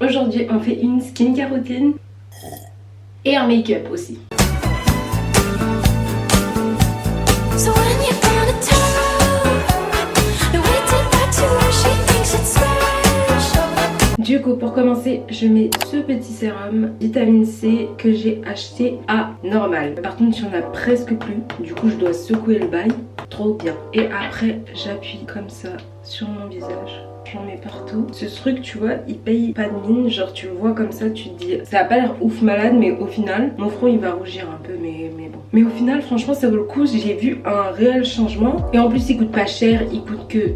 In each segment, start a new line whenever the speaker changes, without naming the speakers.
Aujourd'hui on fait une skincare routine et un make-up aussi. Du coup pour commencer je mets ce petit sérum vitamine C que j'ai acheté à Normal. Par contre il n'y en a presque plus, du coup je dois secouer le bail. Trop bien. Et après j'appuie comme ça sur mon visage. J'en mets partout. Ce truc tu vois il paye pas de mine. Genre tu le vois comme ça tu te dis ça a pas l'air ouf malade, mais au final mon front il va rougir un peu, mais bon. Mais au final franchement ça vaut le coup. J'ai vu un réel changement. Et en plus il coûte pas cher, il coûte que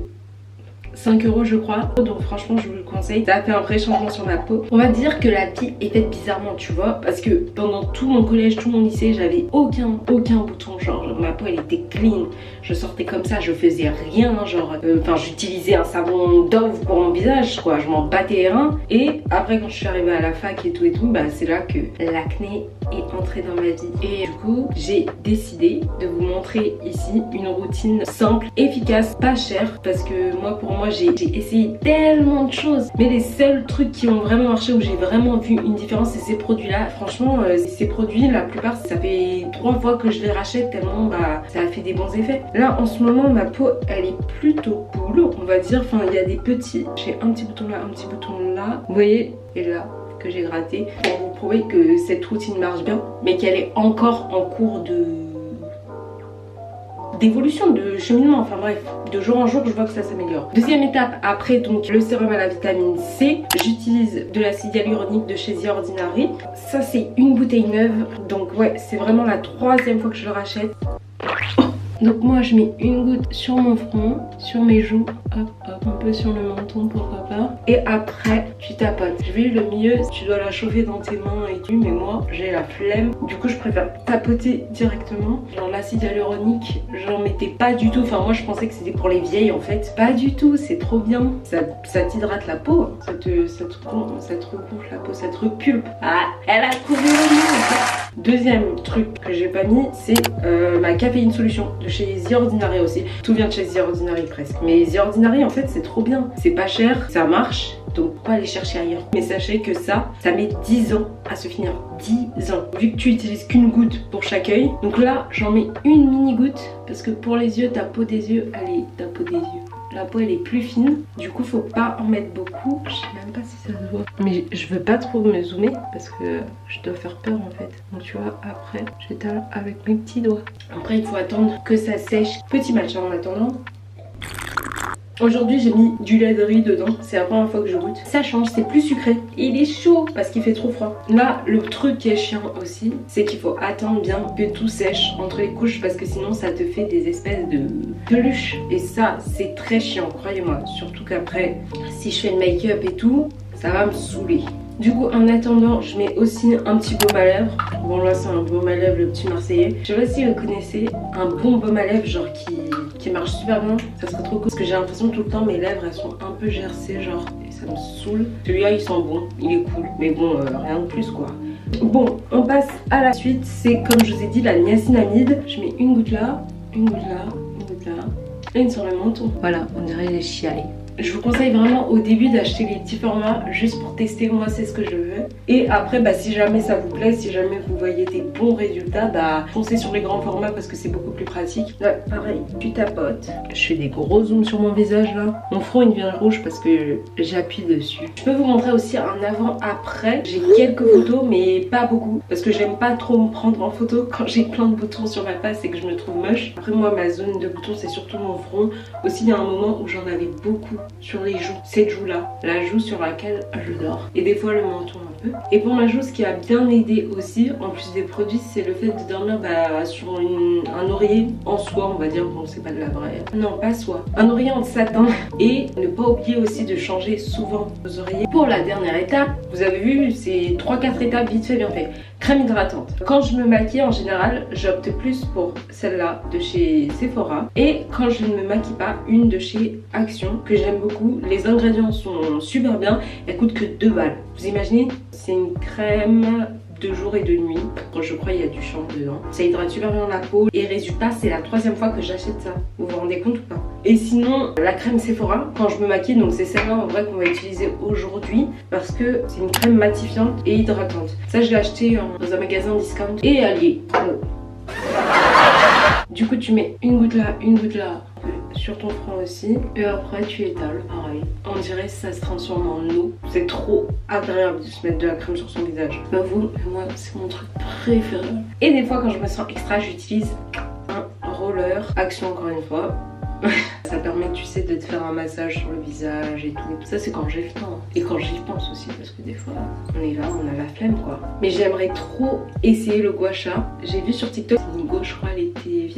5 € je crois, donc franchement je vous le conseille. Ça a fait un vrai changement sur ma peau. On va dire que la pile est faite bizarrement tu vois, parce que pendant tout mon collège, tout mon lycée j'avais aucun bouton, genre ma peau elle était clean. Je sortais comme ça, je faisais rien, genre enfin j'utilisais un savon Dove pour mon visage quoi, je m'en battais les reins. Et après quand je suis arrivée à la fac et tout, bah c'est là que l'acné est entré dans ma vie. Et du coup j'ai décidé de vous montrer ici une routine simple, efficace, pas chère, parce que moi pour moi j'ai essayé tellement de choses, mais les seuls trucs qui ont vraiment marché, où j'ai vraiment vu une différence, c'est ces produits là. Franchement ces produits la plupart ça fait 3 fois que je les rachète tellement bah ça a fait des bons effets. Là en ce moment ma peau elle est plutôt cool on va dire, enfin il y a des petits, j'ai un petit bouton là, un petit bouton là, vous voyez, et là que j'ai gratté pour vous prouver que cette routine marche bien, mais qu'elle est encore en cours d'évolution, de cheminement, enfin bref, de jour en jour je vois que ça s'améliore. Deuxième étape, après donc le sérum à la vitamine C, j'utilise de l'acide hyaluronique de chez The Ordinary. Ça c'est une bouteille neuve, donc ouais c'est vraiment la 3e fois que je le rachète. Donc moi je mets une goutte sur mon front, sur mes joues, hop hop, un peu sur le menton pourquoi pas. Et après tu tapotes. Je vais le mieux, tu dois la chauffer dans tes mains et tout, mais moi j'ai la flemme. Du coup je préfère tapoter directement. Genre l'acide hyaluronique, j'en mettais pas du tout. Enfin moi je pensais que c'était pour les vieilles en fait. Pas du tout, c'est trop bien. Ça t'hydrate la peau, ça te regonfle la peau, ça te repulpe. Ah, elle a trouvé le mot. Deuxième truc que j'ai pas mis, c'est ma caféine solution de chez The Ordinary aussi. Tout vient de chez The Ordinary presque. Mais The Ordinary en fait c'est trop bien. C'est pas cher, ça marche. Donc pourquoi aller chercher ailleurs? Mais sachez que ça met 10 ans à se finir. 10 ans. Vu que tu utilises qu'une goutte pour chaque œil. Donc là j'en mets une mini goutte. Parce que pour les yeux, ta peau des yeux, ta peau des yeux. La peau elle est plus fine, du coup faut pas en mettre beaucoup. Je sais même pas si ça se voit, mais je veux pas trop me zoomer parce que je dois faire peur en fait. Donc tu vois, après j'étale avec mes petits doigts. Après il faut attendre que ça sèche. Petit match en attendant. Aujourd'hui j'ai mis du lait de riz dedans, c'est la première fois que je goûte. Ça change, c'est plus sucré. Il est chaud parce qu'il fait trop froid. Là le truc qui est chiant aussi, c'est qu'il faut attendre bien que tout sèche entre les couches, parce que sinon ça te fait des espèces de peluches. Et ça c'est très chiant, croyez-moi. Surtout qu'après si je fais le make-up et tout, ça va me saouler. Du coup en attendant je mets aussi un petit baume à lèvres. Bon là c'est un baume à lèvres le petit marseillais. Je sais pas si vous connaissez un bon baume à lèvres genre qui marche super bien. Ça serait trop cool parce que j'ai l'impression tout le temps mes lèvres elles sont un peu gercées genre, et ça me saoule. Celui-là il sent bon, il est cool, mais bon rien de plus quoi. Bon on passe à la suite, c'est comme je vous ai dit la niacinamide. Je mets une goutte là, une goutte là, une goutte là et une sur le menton. Voilà, on dirait les chialés. Je vous conseille vraiment au début d'acheter les petits formats juste pour tester, moi c'est ce que je veux. Et après bah si jamais ça vous plaît, si jamais vous voyez des bons résultats, bah foncez sur les grands formats parce que c'est beaucoup plus pratique. Ouais, pareil, tu tapotes. Je fais des gros zooms sur mon visage là. Mon front il devient rouge parce que j'appuie dessus. Je peux vous montrer aussi un avant-après. J'ai quelques photos mais pas beaucoup parce que j'aime pas trop me prendre en photo quand j'ai plein de boutons sur ma face et que je me trouve moche. Après moi ma zone de boutons c'est surtout mon front. Aussi il y a un moment où j'en avais beaucoup sur les joues, cette joue là, la joue sur laquelle je dors, et des fois le menton un peu. Et pour ma joue ce qui a bien aidé aussi en plus des produits, c'est le fait de dormir sur un oreiller en soie, on va dire. Bon c'est pas de la vraie, non pas soie, un oreiller en satin. Et ne pas oublier aussi de changer souvent vos oreillers. Pour la dernière étape, vous avez vu c'est 3-4 étapes vite fait bien fait. Crème hydratante. Quand je me maquille en général, j'opte plus pour celle-là de chez Sephora. Et quand je ne me maquille pas, une de chez Action que j'aime beaucoup. Les ingrédients sont super bien. Elle coûte que 2 balles. Vous imaginez? C'est une crème de jour et de nuit. Je crois il y a du chanvre dedans. Ça hydrate super bien la peau. Et résultat, c'est la 3e fois que j'achète ça. Vous vous rendez compte ou pas? Et sinon, la crème Sephora, quand je me maquille, donc c'est celle-là en vrai qu'on va utiliser aujourd'hui. Parce que c'est une crème matifiante et hydratante. Ça, je l'ai acheté dans un magasin discount. Et allié. Du coup, tu mets une goutte là, sur ton front aussi. Et après, tu étales, pareil. On dirait que ça se transforme en eau. C'est trop agréable de se mettre de la crème sur son visage. Bah vous, moi, c'est mon truc préféré. Et des fois, quand je me sens extra, j'utilise un roller. Action encore une fois. Ça permet, tu sais, de te faire un massage sur le visage et tout. Ça, c'est quand j'ai le temps. Et quand j'y pense aussi, parce que des fois, on est là, on a la flemme, quoi. Mais j'aimerais trop essayer le gua sha. J'ai vu sur TikTok, une go, je crois, elle était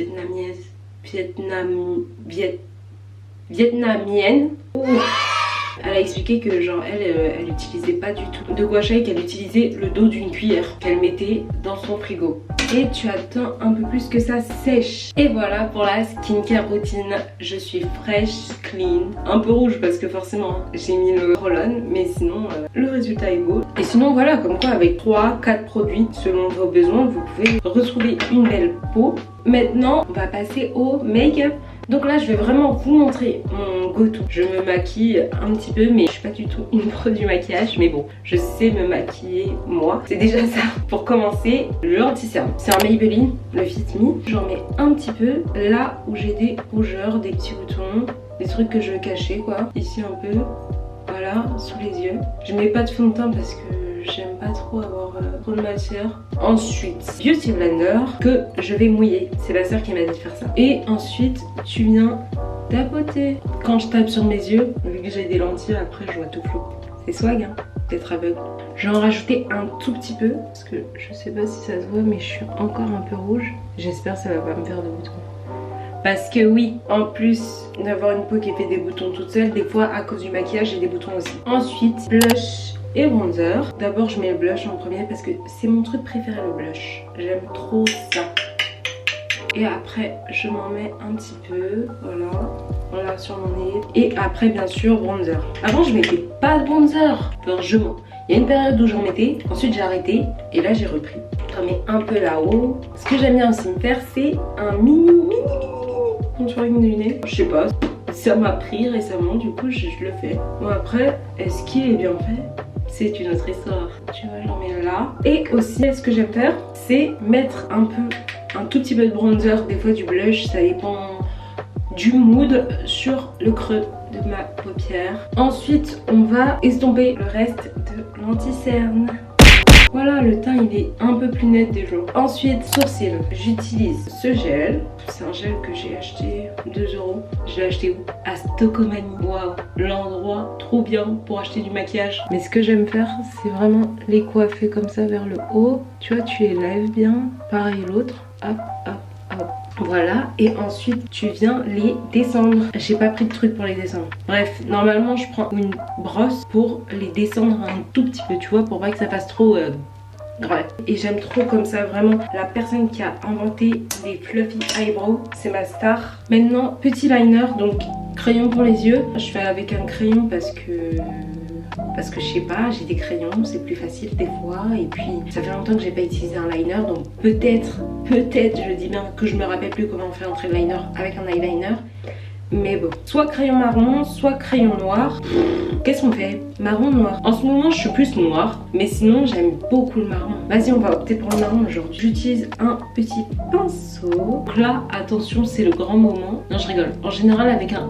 vietnamienne. Oh. Elle a expliqué que genre elle utilisait pas du tout de gua sha et qu'elle utilisait le dos d'une cuillère qu'elle mettait dans son frigo. Et tu attends un peu plus que ça sèche. Et voilà pour la skincare routine. Je suis fraîche, clean, un peu rouge parce que forcément j'ai mis le roll-on, mais sinon le résultat est beau. Et sinon voilà, comme quoi avec 3-4 produits selon vos besoins, vous pouvez retrouver une belle peau. Maintenant on va passer au make-up. Donc là je vais vraiment vous montrer mon go-to. Je me maquille un petit peu, mais je suis pas du tout une pro du maquillage. Mais bon, je sais me maquiller moi. C'est déjà ça. Pour commencer, le anti-cerne. C'est un Maybelline, le Fit Me. J'en mets un petit peu là où j'ai des rougeurs, des petits boutons, des trucs que je veux cacher quoi. Ici un peu, voilà, sous les yeux. Je mets pas de fond de teint parce que j'aime pas trop avoir trop de matière. Ensuite, Beauty Blender que je vais mouiller. C'est ma soeur qui m'a dit de faire ça. Et ensuite, tu viens tapoter. Quand je tape sur mes yeux, vu que j'ai des lentilles, après je vois tout flou. C'est swag, hein, d'être aveugle. Je vais en rajouter un tout petit peu parce que je sais pas si ça se voit, mais je suis encore un peu rouge. J'espère que ça va pas me faire de boutons. Parce que oui, en plus d'avoir une peau qui fait des boutons toute seule, des fois à cause du maquillage j'ai des boutons aussi. Ensuite, blush et bronzer. D'abord je mets le blush en premier parce que c'est mon truc préféré, le blush. J'aime trop ça. Et après je m'en mets un petit peu, voilà sur mon nez. Et après bien sûr bronzer. Avant je mettais pas de bronzer, enfin je mens. Il y a une période où j'en mettais, ensuite j'ai arrêté et là j'ai repris. J'en mets un peu là-haut. Ce que j'aime bien aussi me faire, c'est un mini contouring du nez. Je sais pas, ça m'a pris récemment, du coup je le fais. Bon après, est-ce qu'il est bien fait? C'est une autre histoire. Tu vois, j'en mets là. Et aussi, ce que j'aime faire, c'est mettre un tout petit peu de bronzer, des fois du blush, ça dépend du mood, sur le creux de ma paupière. Ensuite, on va estomper le reste de l'anti-cerne. Voilà, le teint il est un peu plus net déjà. Ensuite, sourcils. J'utilise ce gel. C'est un gel que j'ai acheté 2 €. Je l'ai acheté où? À Stockomanie. Waouh, l'endroit trop bien pour acheter du maquillage. Mais ce que j'aime faire, c'est vraiment les coiffer comme ça vers le haut. Tu vois, tu les lèves bien. Pareil l'autre. Hop, hop, hop. Voilà, et ensuite tu viens les descendre. J'ai pas pris de truc pour les descendre. Bref, normalement je prends une brosse pour les descendre un tout petit peu, tu vois, pour pas que ça fasse trop grave. Et j'aime trop comme ça, vraiment. La personne qui a inventé les fluffy eyebrows, c'est ma star. Maintenant, petit liner, donc crayon pour les yeux. Je fais avec un crayon parce que je sais pas, j'ai des crayons, c'est plus facile des fois. Et puis ça fait longtemps que j'ai pas utilisé un liner, donc peut-être, je dis bien que je me rappelle plus comment on fait entrer le liner avec un eyeliner. Mais bon, soit crayon marron, soit crayon noir. Qu'est-ce qu'on fait? Marron, noir. En ce moment je suis plus noir, mais sinon j'aime beaucoup le marron. Vas-y, on va opter pour le marron aujourd'hui. J'utilise un petit pinceau. Donc là, attention, c'est le grand moment. Non, je rigole. En général avec un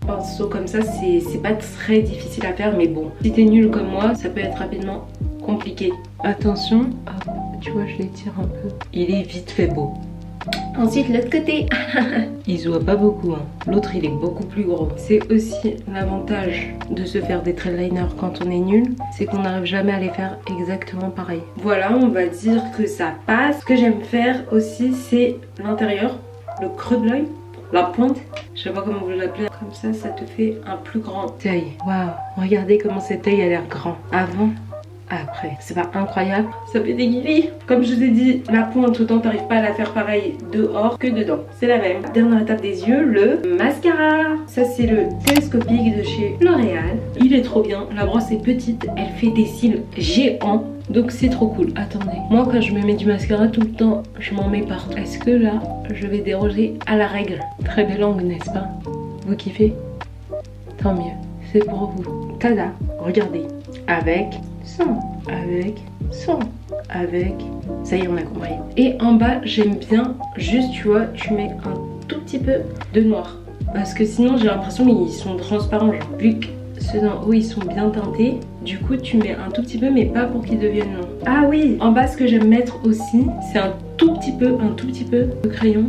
pinceau comme ça, c'est pas très difficile à faire, mais bon, si t'es nul comme moi, ça peut être rapidement compliqué. Attention, hop, tu vois, je l'étire un peu. Il est vite fait beau. Ensuite, l'autre côté. Il se voit pas beaucoup, hein. L'autre, il est beaucoup plus gros. C'est aussi l'avantage de se faire des traits liner quand on est nul, c'est qu'on n'arrive jamais à les faire exactement pareil. Voilà, on va dire que ça passe. Ce que j'aime faire aussi, c'est l'intérieur, le creux de l'œil. La pointe, je sais pas comment vous l'appelez. Comme ça te fait un plus grand œil. Waouh, regardez comment cet œil a l'air grand. Avant, après. C'est pas incroyable? Ça fait des guillis. Comme je vous ai dit, la pointe, autant t'arrives pas à la faire pareil dehors que dedans. C'est la même. Dernière étape des yeux, le mascara. Ça c'est le télescopique de chez L'Oréal. Il est trop bien. La brosse est petite, elle fait des cils géants. Donc c'est trop cool. Attendez, moi quand je me mets du mascara tout le temps, je m'en mets partout. Est-ce que là, je vais déroger à la règle? Très belle langue, n'est-ce pas? Vous kiffez? Tant mieux, c'est pour vous. Tada, regardez. Avec, sans, avec, sans, avec. Ça y est, on a compris. Et en bas, j'aime bien, juste tu vois, tu mets un tout petit peu de noir. Parce que sinon, j'ai l'impression qu'ils sont transparents. Genre, vu que ceux d'en haut, ils sont bien teintés. Du coup, tu mets un tout petit peu, mais pas pour qu'ils deviennent longs. Ah oui, en bas, ce que j'aime mettre aussi, c'est un tout petit peu de crayon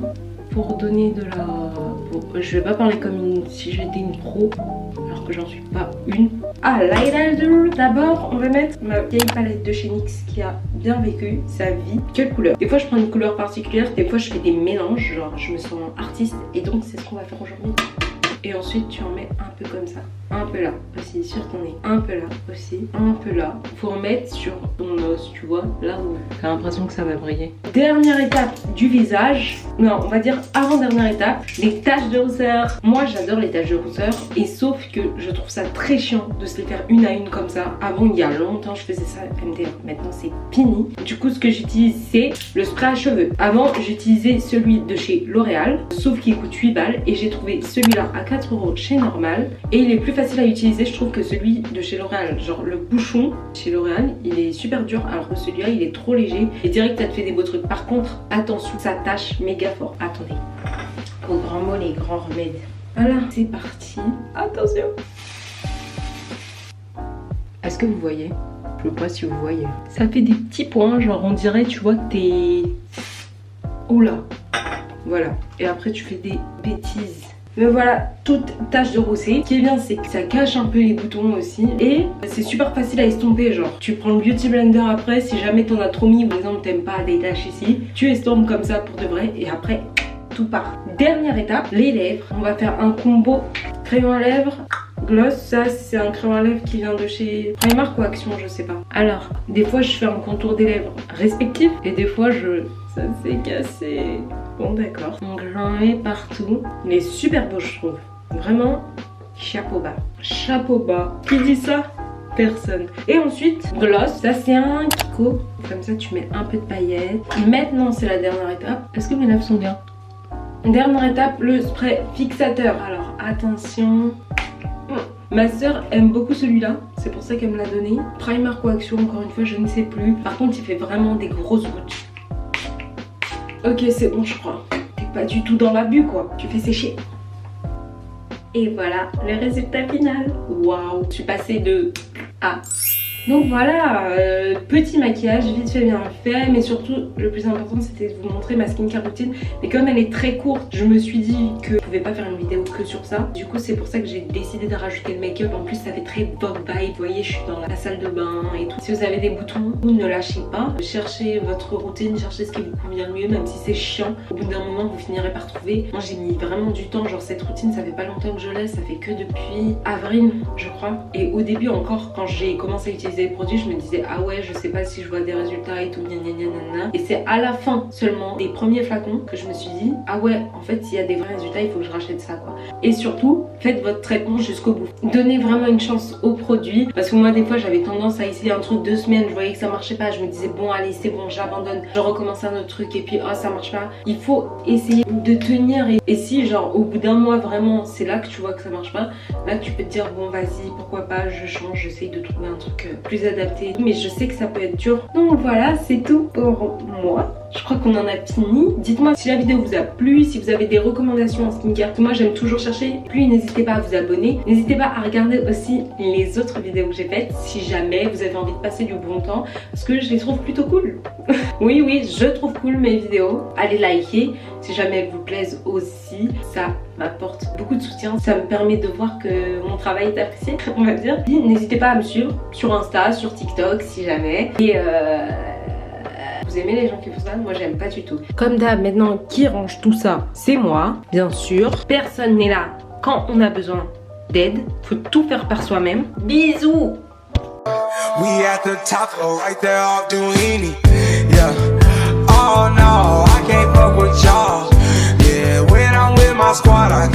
pour donner de la... Je vais pas parler comme si j'étais une pro, alors que j'en suis pas une. Ah, l'eyeliner. D'abord, on va mettre ma vieille palette de chez NYX qui a bien vécu sa vie. Quelle couleur? Des fois, je prends une couleur particulière, des fois, je fais des mélanges, genre je me sens artiste, et donc c'est ce qu'on va faire aujourd'hui. Et ensuite, tu en mets un peu comme ça. Un peu là aussi, sur ton nez. Un peu là aussi. Un peu là. Faut en mettre sur ton os, tu vois. Là où t'as l'impression que ça va briller. Dernière étape du visage. Non, on va dire avant-dernière étape. Les taches de rousseur. Moi, j'adore les taches de rousseur. Et sauf que je trouve ça très chiant de se les faire une à une comme ça. Avant, il y a longtemps, je faisais ça MDR. Maintenant, c'est fini. Du coup, ce que j'utilise, c'est le spray à cheveux. Avant, j'utilisais celui de chez L'Oréal. Sauf qu'il coûte 8 balles. Et j'ai trouvé celui-là à 4 € chez Normal. Et il est plus facile à utiliser, je trouve, que celui de chez L'Oréal. Genre le bouchon chez L'Oréal, il est super dur, alors que celui-là, il est trop léger. Et direct, ça te fait des beaux trucs. Par contre, attention, ça tâche méga fort. Attendez. Aux grands mots, les grands remèdes. Voilà, c'est parti. Attention. Est-ce que vous voyez? Je sais pas si vous voyez. Ça fait des petits points, genre on dirait, tu vois, que t'es... Oh là. Voilà. Et après, tu fais des bêtises. Mais voilà, toute tache de roussé. Ce qui est bien, c'est que ça cache un peu les boutons aussi. Et c'est super facile à estomper. Genre, tu prends le Beauty Blender après. Si jamais t'en as trop mis, par exemple, t'aimes pas des taches ici, tu estompes comme ça pour de vrai. Et après, tout part. Dernière étape, les lèvres. On va faire un combo crayon à lèvres, gloss. Ça, c'est un crayon à lèvres qui vient de chez Primark ou Action, je sais pas. Alors, des fois, je fais un contour des lèvres respectif. Et des fois, ça s'est cassé. Bon, d'accord. Donc j'en mets partout. Il est super beau, je trouve. Vraiment, chapeau bas. Chapeau bas. Qui dit ça? Personne. Et ensuite, gloss. Ça, c'est un Kiko. Comme ça, tu mets un peu de paillettes. Et maintenant, c'est la dernière étape. Est-ce que mes lèvres sont bien? Dernière étape, le spray fixateur. Alors, attention. Ma soeur aime beaucoup celui-là, c'est pour ça qu'elle me l'a donné. Primark ou Action, encore une fois, je ne sais plus. Par contre, il fait vraiment des grosses gouttes. Ok, c'est bon, je crois. T'es pas du tout dans l'abus, quoi. Tu fais sécher. Et voilà le résultat final. Waouh, je suis passée de A. Donc voilà, petit maquillage vite fait bien fait, mais surtout le plus important c'était de vous montrer ma skincare routine. Mais comme elle est très courte, je me suis dit que je pouvais pas faire une vidéo que sur ça. Du coup c'est pour ça que j'ai décidé de rajouter le make-up. En plus ça fait très Vogue vibe, vous voyez je suis dans la salle de bain et tout. Si vous avez des boutons, vous ne lâchez pas. Cherchez votre routine, cherchez ce qui vous convient le mieux, même si c'est chiant. Au bout d'un moment vous finirez par trouver. Moi j'ai mis vraiment du temps, genre cette routine ça fait pas longtemps que je l'ai, ça fait que depuis avril je crois. Et au début encore quand j'ai commencé à utiliser les produits, je me disais ah ouais je sais pas si je vois des résultats et tout gna gna gna gna gna. Et c'est à la fin seulement des premiers flacons que je me suis dit ah ouais en fait s'il y a des vrais résultats il faut que je rachète ça quoi. Et surtout faites votre traitement jusqu'au bout, donnez vraiment une chance aux produits, parce que moi des fois j'avais tendance à essayer un truc 2 semaines, je voyais que ça marchait pas, je me disais bon allez c'est bon j'abandonne, je recommence un autre truc et puis oh ça marche pas. Il faut essayer de tenir et si genre au bout d'un mois vraiment c'est là que tu vois que ça marche pas, là tu peux te dire bon vas-y pourquoi pas je change, j'essaye de trouver un truc plus adapté. Mais je sais que ça peut être dur. Donc voilà, c'est tout pour moi. Je crois qu'on en a fini. Dites-moi si la vidéo vous a plu, si vous avez des recommandations en skincare. Moi j'aime toujours chercher. Puis n'hésitez pas à vous abonner. N'hésitez pas à regarder aussi les autres vidéos que j'ai faites si jamais vous avez envie de passer du bon temps. Parce que je les trouve plutôt cool. Oui, je trouve cool mes vidéos. Allez liker si jamais elles vous plaisent aussi. Ça m'apporte beaucoup de soutien. Ça me permet de voir que mon travail est apprécié, on va dire. N'hésitez pas à me suivre sur Insta, sur TikTok si jamais. Et vous aimez les gens qui font ça? Moi j'aime pas du tout. Comme d'hab, maintenant qui range tout ça, c'est moi, bien sûr. Personne n'est là quand on a besoin d'aide. Faut tout faire par soi-même. Bisous. We at the top, oh, right there off Duini. Yeah. Oh no, I can't fuck with y'all. Yeah, when I'm with my squad, I